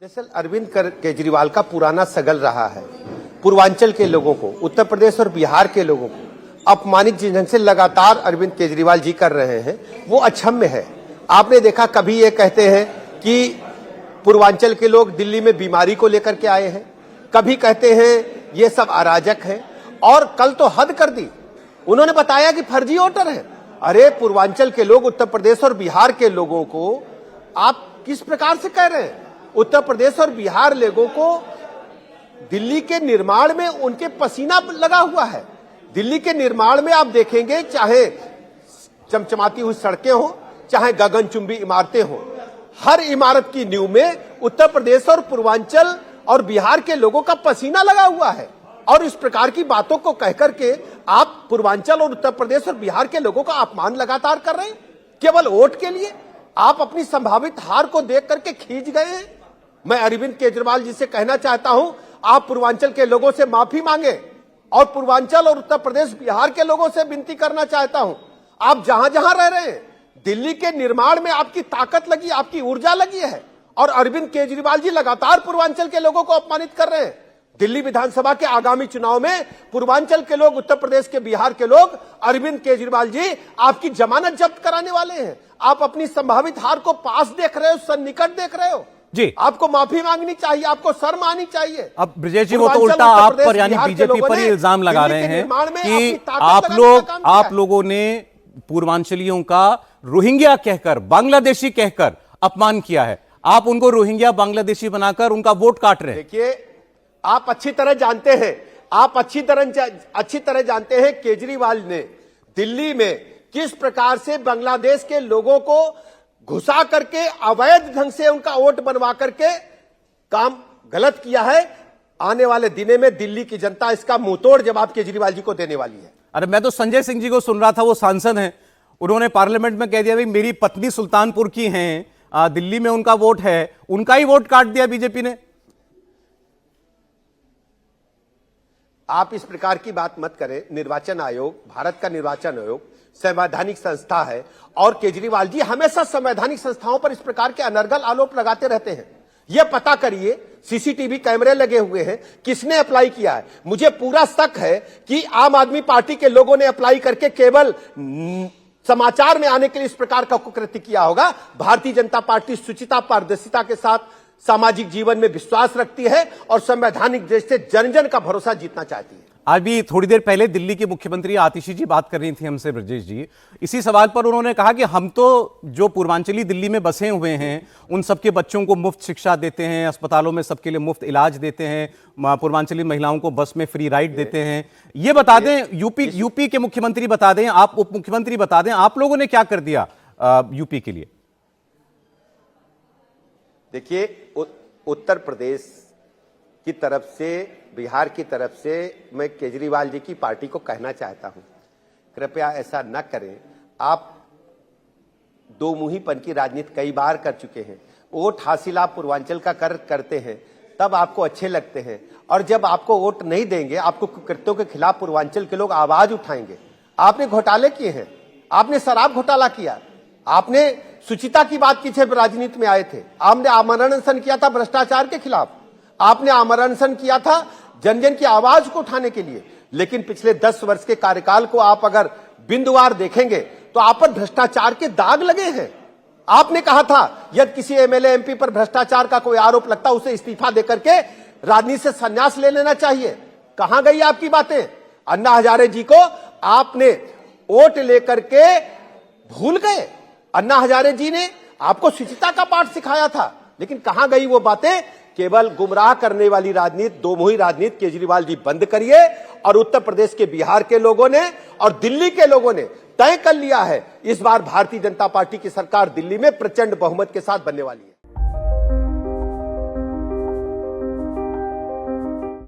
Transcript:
दरअसल अरविंद केजरीवाल का पुराना सगल रहा है। पूर्वांचल के लोगों को, उत्तर प्रदेश और बिहार के लोगों को अपमानित जिस ढंग से लगातार अरविंद केजरीवाल जी कर रहे हैं वो अक्षम्य है। आपने देखा, कभी ये कहते हैं कि पूर्वांचल के लोग दिल्ली में बीमारी को लेकर के आए हैं, कभी कहते हैं ये सब अराजक है, और कल तो हद कर दी, उन्होंने बताया कि फर्जी वोटर है। अरे पूर्वांचल के लोग, उत्तर प्रदेश और बिहार के लोगों को आप किस प्रकार से कह रहे हैं? उत्तर प्रदेश और बिहार लोगों को दिल्ली के निर्माण में उनके पसीना लगा हुआ है। दिल्ली के निर्माण में आप देखेंगे, चाहे चमचमाती हुई सड़कें हो, चाहे गगनचुंबी इमारतें हो, हर इमारत की नींव में उत्तर प्रदेश और पूर्वांचल और बिहार के लोगों का पसीना लगा हुआ है। और इस प्रकार की बातों को कहकर के आप पूर्वांचल और उत्तर प्रदेश और बिहार के लोगों का अपमान लगातार कर रहे हैं, केवल वोट के लिए। आप अपनी संभावित हार को देख करके खींच गए हैं। मैं अरविंद केजरीवाल जी से कहना चाहता हूं, आप पूर्वांचल के लोगों से माफी मांगे, और पूर्वांचल और उत्तर प्रदेश बिहार के लोगों से विनती करना चाहता हूं, आप जहां जहां रह रहे हैं, दिल्ली के निर्माण में आपकी ताकत लगी, आपकी ऊर्जा लगी है, और अरविंद केजरीवाल जी लगातार पूर्वांचल के लोगों को अपमानित कर रहे हैं। दिल्ली विधानसभा के आगामी चुनाव में पूर्वांचल के लोग, उत्तर प्रदेश के, बिहार के लोग अरविंद केजरीवाल जी आपकी जमानत जब्त कराने वाले हैं। आप अपनी संभावित हार को पास देख रहे हो, सन्निकट देख रहे हो जी। आपको माफी मांगनी चाहिए, आपको शर्म आनी चाहिए। अब ब्रजेश जी, वो तो उल्टा आप पर यानी बीजेपी पर ही इल्जाम लगा रहे हैं कि आप लोगों ने पूर्वांचलियों का रोहिंग्या कहकर, बांग्लादेशी कहकर अपमान किया है। आप उनको रोहिंग्या, बांग्लादेशी बनाकर उनका वोट काट रहे हैं। देखिए, आप अच्छी तरह जानते हैं, अच्छी तरह जानते हैं केजरीवाल ने दिल्ली में किस प्रकार से बांग्लादेश के लोगों को घुसा करके अवैध ढंग से उनका वोट बनवा करके काम गलत किया है। आने वाले दिने में दिल्ली की जनता इसका मुंहतोड़ जवाब केजरीवाल जी को देने वाली है। अरे मैं तो संजय सिंह जी को सुन रहा था, वो सांसद हैं, उन्होंने पार्लियामेंट में कह दिया भाई मेरी पत्नी सुल्तानपुर की हैं, दिल्ली में उनका वोट है, उनका ही वोट काट दिया बीजेपी ने। आप इस प्रकार की बात मत करें। निर्वाचन आयोग, भारत का निर्वाचन आयोग संवैधानिक संस्था है, और केजरीवाल जी हमेशा संवैधानिक संस्थाओं पर इस प्रकार के अनर्गल आरोप लगाते रहते हैं। यह पता करिए, सीसीटीवी कैमरे लगे हुए हैं, किसने अप्लाई किया है। मुझे पूरा शक है कि आम आदमी पार्टी के लोगों ने अप्लाई करके केवल समाचार में आने के लिए इस प्रकार का कुकृत्य किया होगा। भारतीय जनता पार्टी शुचिता, पारदर्शिता के साथ सामाजिक जीवन में विश्वास रखती है और संवैधानिक देश से जन जन का भरोसा जीतना चाहती है। आज भी थोड़ी देर पहले दिल्ली की मुख्यमंत्री आतिशी जी बात कर रही थी हमसे, ब्रजेश जी, इसी सवाल पर उन्होंने कहा कि हम तो जो पूर्वांचली दिल्ली में बसे हुए हैं उन सबके बच्चों को मुफ्त शिक्षा देते हैं, अस्पतालों में सबके लिए मुफ्त इलाज देते हैं, पूर्वांचली महिलाओं को बस में फ्री राइड देते हैं। ये बता दें, यूपी के मुख्यमंत्री बता दें, आप उप मुख्यमंत्री बता दें, आप लोगों ने क्या कर दिया यूपी के लिए? देखिए, उत्तर प्रदेश की तरफ से, बिहार की तरफ से मैं केजरीवाल जी की पार्टी को कहना चाहता हूं, कृपया ऐसा न करें। आप दो मुहीपन की राजनीति कई बार कर चुके हैं। वोट हासिल आप पूर्वांचल का करते हैं, तब आपको अच्छे लगते हैं, और जब आपको वोट नहीं देंगे, आपको कुकृत्यों के खिलाफ पूर्वांचल के लोग आवाज उठाएंगे। आपने घोटाले किए हैं, आपने शराब घोटाला किया, आपने शुचिता की बात की जब राजनीति में आए थे, आपने आमरण अनशन किया था भ्रष्टाचार के खिलाफ, आपने आमरण अनशन किया था जन जन की आवाज को उठाने के लिए। लेकिन पिछले 10 वर्ष के कार्यकाल को आप अगर बिंदुवार देखेंगे तो आप पर भ्रष्टाचार के दाग लगे हैं। आपने कहा था यदि किसी एमएलए एमपी पर भ्रष्टाचार का कोई आरोप लगता उसे इस्तीफा देकर के राजनीति से संन्यास ले लेना चाहिए। कहां गई आपकी बातें? अन्ना हजारे जी को आपने वोट लेकर के भूल गए। अन्ना हजारे जी ने आपको शुचिता का पाठ सिखाया था, लेकिन कहां गई वो बातें? केवल गुमराह करने वाली राजनीति, दो मुही राजनीति केजरीवाल जी बंद करिए। और उत्तर प्रदेश के, बिहार के लोगों ने और दिल्ली के लोगों ने तय कर लिया है, इस बार भारतीय जनता पार्टी की सरकार दिल्ली में प्रचंड बहुमत के साथ बनने वाली है।